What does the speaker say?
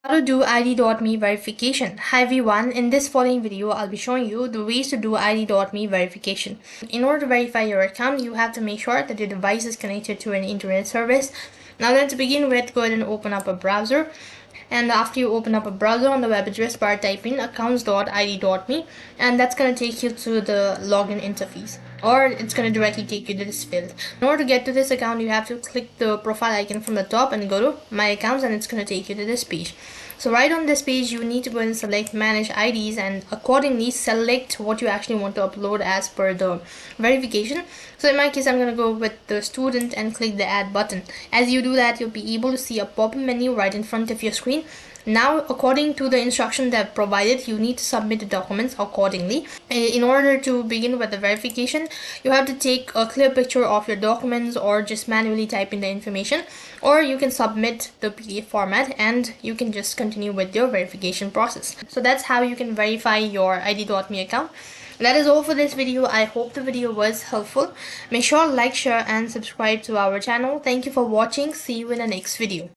How to do id.me verification. Hi everyone, in this following video I'll be showing you the ways to do id.me verification. In order to verify your account, you have to make sure that your device is connected to an internet service. Now then, to begin with, go ahead and open up a browser, and after you open up a browser, on the web address bar type in accounts.id.me, and that's going to take you to the login interface, or it's going to directly take you to this field. In order to get to this account, you have to click the profile icon from the top and go to my accounts, and it's going to take you to this page. So right on this page, you need to go and select manage IDs, and accordingly select what you actually want to upload as per the verification. So in my case, I'm going to go with the student and click the add button. As you do that, you'll be able to see a pop-up menu right in front of your screen. Now, according to the instruction that I've provided, you need to submit the documents accordingly. In order to begin with the verification, you have to take a clear picture of your documents, or just manually type in the information, or you can submit the PDF format and you can just continue with your verification process. So that's how you can verify your id.me account. That is all for this video. I hope the video was helpful. Make sure to like, share and subscribe to our channel. Thank you for watching. See you in the next video.